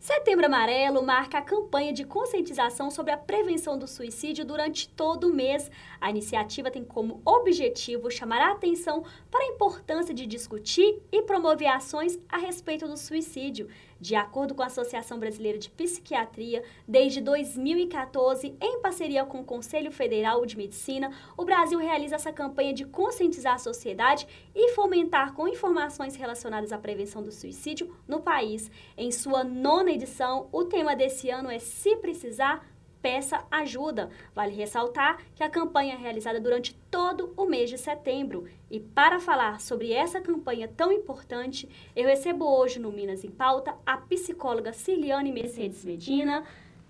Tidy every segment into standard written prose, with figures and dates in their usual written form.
Setembro Amarelo marca a campanha de conscientização sobre a prevenção do suicídio durante todo o mês. A iniciativa tem como objetivo chamar a atenção para a importância de discutir e promover ações a respeito do suicídio. De acordo com a Associação Brasileira de Psiquiatria, desde 2014, em parceria com o Conselho Federal de Medicina, o Brasil realiza essa campanha de conscientizar a sociedade e fomentar com informações relacionadas à prevenção do suicídio no país. Em sua 9ª edição, o tema desse ano é Se Precisar, Peça Ajuda. Vale ressaltar que a campanha é realizada durante todo o mês de setembro. E para falar sobre essa campanha tão importante, eu recebo hoje no Minas em Pauta a psicóloga Ciliane Mercedes Medina.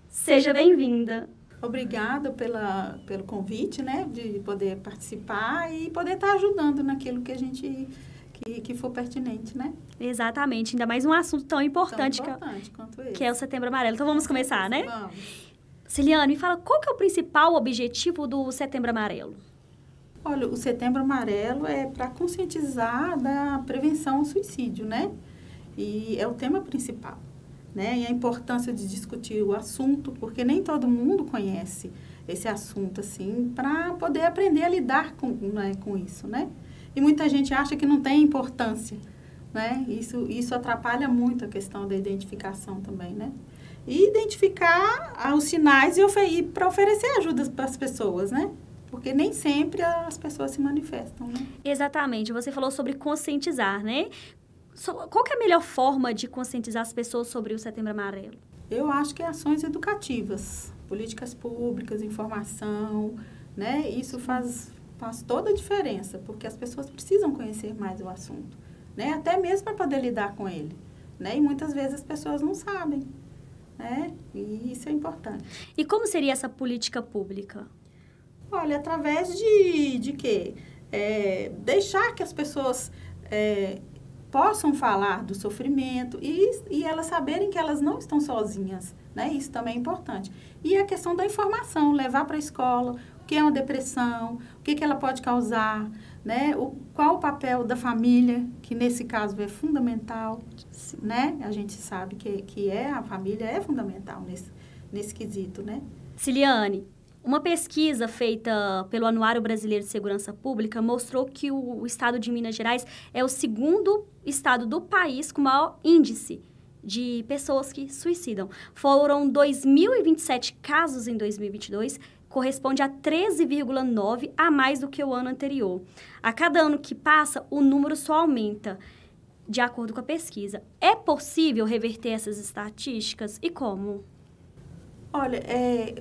Seja bem-vinda. Obrigada pelo convite, né, de poder participar e poder estar ajudando naquilo que a gente que for pertinente, né? Exatamente, ainda mais um assunto tão importante, quanto esse. Que é o Setembro Amarelo. Então vamos começar, né? Vamos. Ciliane, me fala, qual que é o principal objetivo do Setembro Amarelo? Olha, o Setembro Amarelo é para conscientizar da prevenção ao suicídio, né? E é o tema principal, né? E a importância de discutir o assunto, porque nem todo mundo conhece esse assunto, assim, para poder aprender a lidar com isso, né? E muita gente acha que não tem importância, né? Isso atrapalha muito a questão da identificação também, né? E identificar os sinais e para oferecer ajuda para as pessoas, né? Porque nem sempre as pessoas se manifestam, né? Exatamente. Você falou sobre conscientizar, né? Qual que é a melhor forma de conscientizar as pessoas sobre o Setembro Amarelo? Eu acho que ações educativas, políticas públicas, informação, né? Isso faz toda a diferença, porque as pessoas precisam conhecer mais o assunto, né? Até mesmo para poder lidar com ele, né? E muitas vezes as pessoas não sabem. E isso é importante. E como seria essa política pública? Olha, através de quê? Deixar que as pessoas possam falar do sofrimento e elas saberem que elas não estão sozinhas, né? Isso também é importante. E a questão da informação, levar para a escola o que é uma depressão, o que ela pode causar, né? Qual o papel da família, que nesse caso é fundamental, né? A gente sabe que a família é fundamental nesse quesito, né? Ciliane, uma pesquisa feita pelo Anuário Brasileiro de Segurança Pública mostrou que o estado de Minas Gerais é o segundo estado do país com maior índice de pessoas que suicidam. Foram 2.027 casos em 2022, corresponde a 13,9 a mais do que o ano anterior. A cada ano que passa, o número só aumenta, de acordo com a pesquisa. É possível reverter essas estatísticas e como? Olha,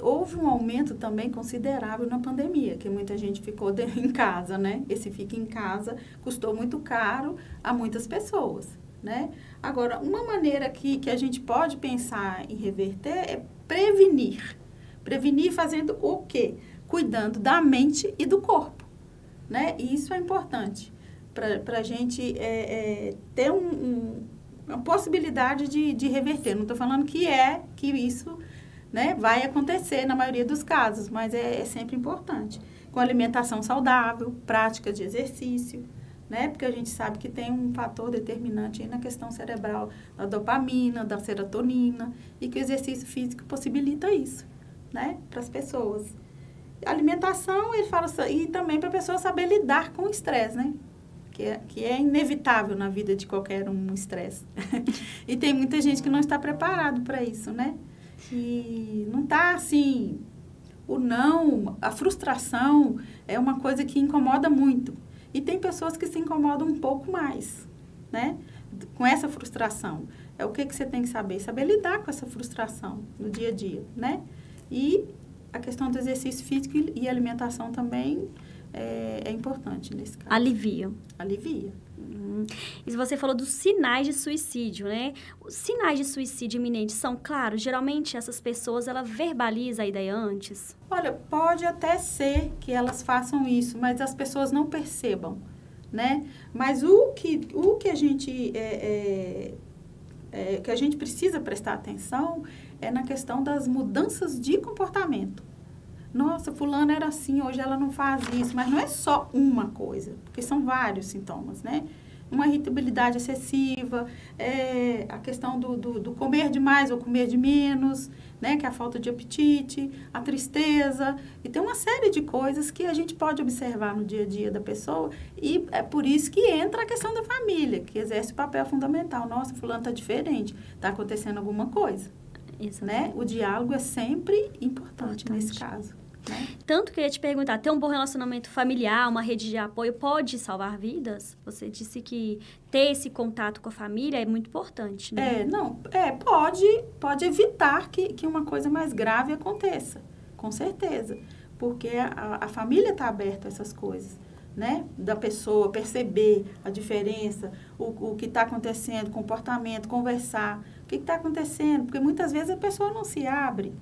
houve um aumento também considerável na pandemia, que muita gente ficou em casa, né? Esse fica em casa custou muito caro a muitas pessoas, né? Agora, uma maneira que a gente pode pensar em reverter é prevenir. Prevenir fazendo o quê? Cuidando da mente e do corpo, né? E isso é importante para a gente ter uma possibilidade de reverter. Não estou falando que isso, né, vai acontecer na maioria dos casos, mas é sempre importante. Com alimentação saudável, prática de exercício, né? Porque a gente sabe que tem um fator determinante aí na questão cerebral, da dopamina, da serotonina, e que o exercício físico possibilita isso, né, para as pessoas. Alimentação, ele fala, e também para a pessoa saber lidar com o estresse, né? Que é inevitável na vida de qualquer um estresse. E tem muita gente que não está preparado para isso, né? E não está assim, a frustração é uma coisa que incomoda muito. E tem pessoas que se incomodam um pouco mais, né? Com essa frustração. É o que você tem que saber? Saber lidar com essa frustração no dia a dia, né? E a questão do exercício físico e alimentação também é importante nesse caso. Alivia. E você falou dos sinais de suicídio, né? Os sinais de suicídio iminente são claros? Geralmente, essas pessoas, elas verbalizam a ideia antes? Olha, pode até ser que elas façam isso, mas as pessoas não percebam, né? Mas o que a gente que a gente precisa prestar atenção é na questão das mudanças de comportamento. Nossa, fulana era assim, hoje ela não faz isso. Mas não é só uma coisa, porque são vários sintomas, né? uma irritabilidade excessiva, a questão do comer demais ou comer de menos, né? Que é a falta de apetite, a tristeza, e tem uma série de coisas que a gente pode observar no dia a dia da pessoa, e é por isso que entra a questão da família, que exerce o papel fundamental. Nossa, fulano está diferente, está acontecendo alguma coisa. Isso, né? O diálogo é sempre importante nesse caso. Né? Tanto que eu ia te perguntar, ter um bom relacionamento familiar, uma rede de apoio pode salvar vidas? Você disse que ter esse contato com a família é muito importante, né? Pode evitar que uma coisa mais grave aconteça, com certeza. Porque a família está aberta a essas coisas, né? Da pessoa perceber a diferença, o que está acontecendo, comportamento, conversar, o que está acontecendo, porque muitas vezes a pessoa não se abre,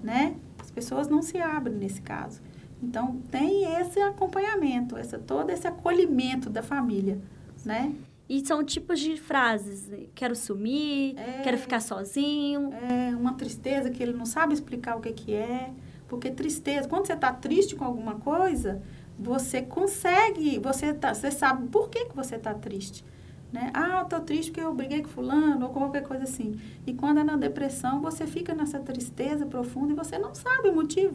né? As pessoas não se abrem nesse caso. Então, tem esse acompanhamento, todo esse acolhimento da família, né? E são tipos de frases, quero sumir, quero ficar sozinho. É uma tristeza que ele não sabe explicar o que é, porque tristeza, quando você está triste com alguma coisa, você consegue, você sabe por que você está triste. Né? Ah, eu tô triste porque eu briguei com fulano ou qualquer coisa assim. E quando é na depressão, você fica nessa tristeza profunda e você não sabe o motivo.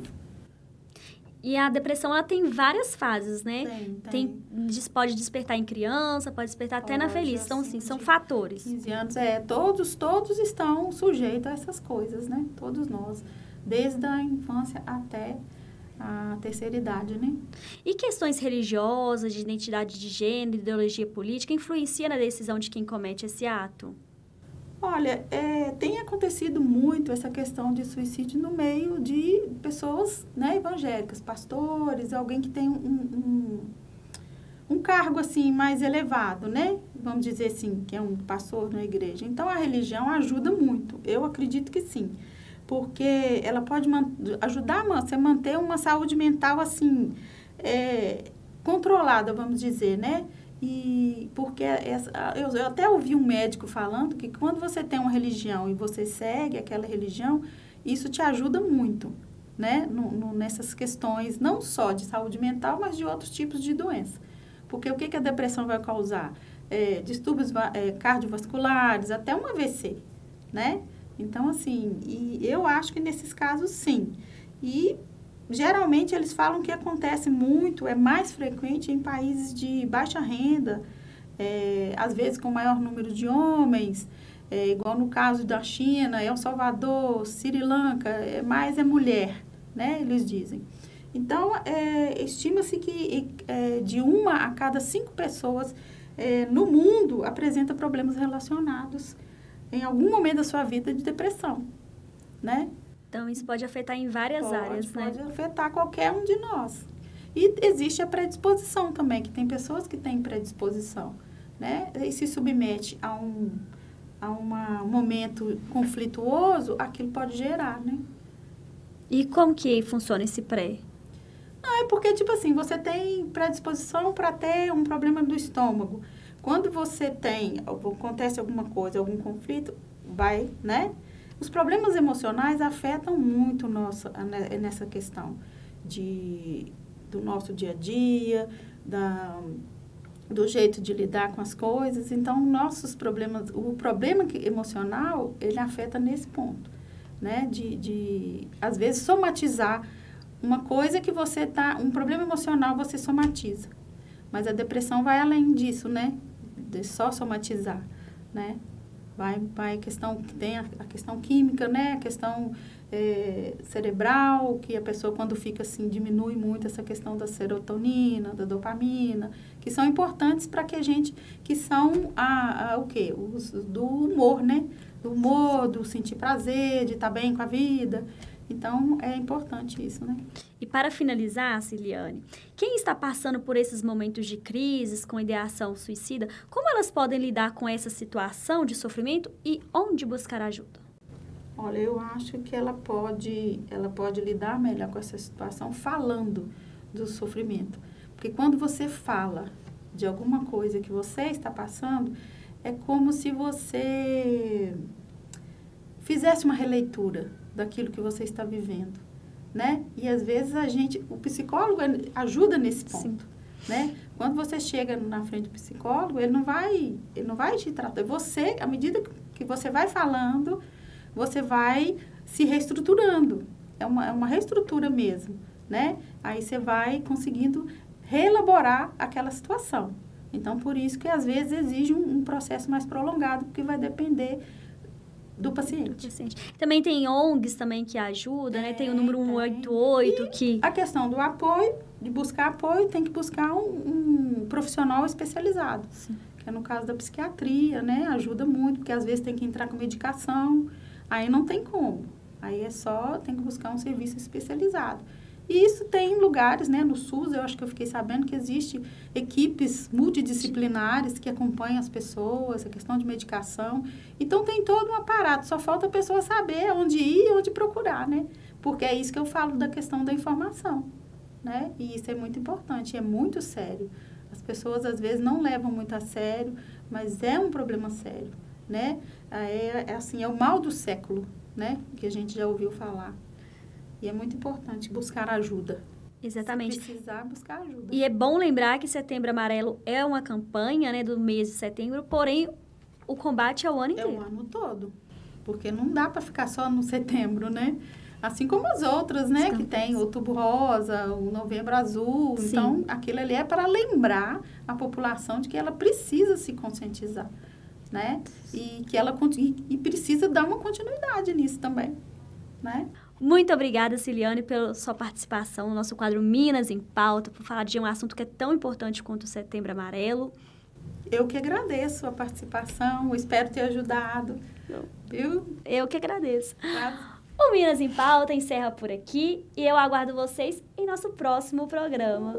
E a depressão, ela tem várias fases, né? Tem. Pode despertar em criança, pode despertar até na velhice. Então, assim, são fatores. 15 anos, todos estão sujeitos a essas coisas, né? Todos nós. Desde a infância até a terceira idade, né? E questões religiosas, de identidade de gênero, ideologia política, influencia na decisão de quem comete esse ato? Olha, tem acontecido muito essa questão de suicídio no meio de pessoas, né, evangélicas, pastores, alguém que tem um cargo, assim, mais elevado, né? Vamos dizer assim, que é um pastor na igreja. Então, a religião ajuda muito. Eu acredito que sim. Porque ela pode ajudar você a manter uma saúde mental, assim, controlada, vamos dizer, né? E porque eu até ouvi um médico falando que quando você tem uma religião e você segue aquela religião, isso te ajuda muito, né? Nessas questões, não só de saúde mental, mas de outros tipos de doença. Porque o que a depressão vai causar? Distúrbios cardiovasculares, até um AVC, né? Então, assim, e eu acho que nesses casos, sim. E, geralmente, eles falam que acontece muito, é mais frequente em países de baixa renda, às vezes com maior número de homens, igual no caso da China, El Salvador, Sri Lanka, mais é mulher, né? Eles dizem. Então, estima-se que de 1 a cada 5 pessoas no mundo apresenta problemas relacionados em algum momento da sua vida de depressão, né? Então, isso pode afetar em várias áreas, né? Pode afetar qualquer um de nós. E existe a predisposição também, que tem pessoas que têm predisposição, né? E se submete a um momento conflituoso, aquilo pode gerar, né? E como que funciona esse pré? Não, é porque, tipo assim, você tem predisposição para ter um problema do estômago. Quando você acontece alguma coisa, algum conflito, vai, né? Os problemas emocionais afetam muito nessa questão do nosso dia a dia, do jeito de lidar com as coisas. Então, nossos problemas, o problema emocional, ele afeta nesse ponto, né? Às vezes, somatizar uma coisa que um problema emocional você somatiza. Mas a depressão vai além disso, né? De só somatizar, né? Vai tem a questão química, né? A questão cerebral, que a pessoa, quando fica assim, diminui muito essa questão da serotonina, da dopamina, que são importantes para que são o quê? Do humor, né? Do humor, do sentir prazer, de estar bem com a vida. Então, é importante isso, né? E para finalizar, Ciliane, quem está passando por esses momentos de crises com ideação suicida, como elas podem lidar com essa situação de sofrimento e onde buscar ajuda? Olha, eu acho que ela pode lidar melhor com essa situação falando do sofrimento. Porque quando você fala de alguma coisa que você está passando, é como se você fizesse uma releitura daquilo que você está vivendo, né? E às vezes o psicólogo ajuda nesse ponto, né? Quando você chega na frente do psicólogo, ele não vai te tratar. Você, à medida que você vai falando, você vai se reestruturando. É uma reestrutura mesmo, né? Aí você vai conseguindo reelaborar aquela situação. Então, por isso que às vezes exige um processo mais prolongado, porque vai depender do paciente. Também tem ONGs também que ajudam, né? Tem o número 188 que... A questão do apoio, de buscar apoio, tem que buscar um profissional especializado. Sim. Que é no caso da psiquiatria, né? Ajuda muito, porque às vezes tem que entrar com medicação, aí não tem como. Aí tem que buscar um serviço especializado. E isso tem lugares, né? No SUS, eu acho que eu fiquei sabendo que existe equipes multidisciplinares que acompanham as pessoas, a questão de medicação. Então, tem todo um aparato, só falta a pessoa saber onde ir e onde procurar, né? Porque é isso que eu falo da questão da informação, né? E isso é muito importante, é muito sério. As pessoas, às vezes, não levam muito a sério, mas é um problema sério, né? É o mal do século, né? Que a gente já ouviu falar. E é muito importante buscar ajuda. Exatamente. Se precisar, buscar ajuda. E é bom lembrar que Setembro Amarelo é uma campanha, né, do mês de setembro, porém, o combate é o ano inteiro. É o ano todo. Porque não dá para ficar só no setembro, né? Assim como as outras, né? Que tem o Outubro Rosa, o Novembro Azul. Sim. Então, aquilo ali é para lembrar a população de que ela precisa se conscientizar, né? E que ela precisa dar uma continuidade nisso também, né? Muito obrigada, Ciliane, pela sua participação no nosso quadro Minas em Pauta, por falar de um assunto que é tão importante quanto o Setembro Amarelo. Eu que agradeço a participação, espero ter ajudado, viu? Eu que agradeço. Tá. O Minas em Pauta encerra por aqui e eu aguardo vocês em nosso próximo programa.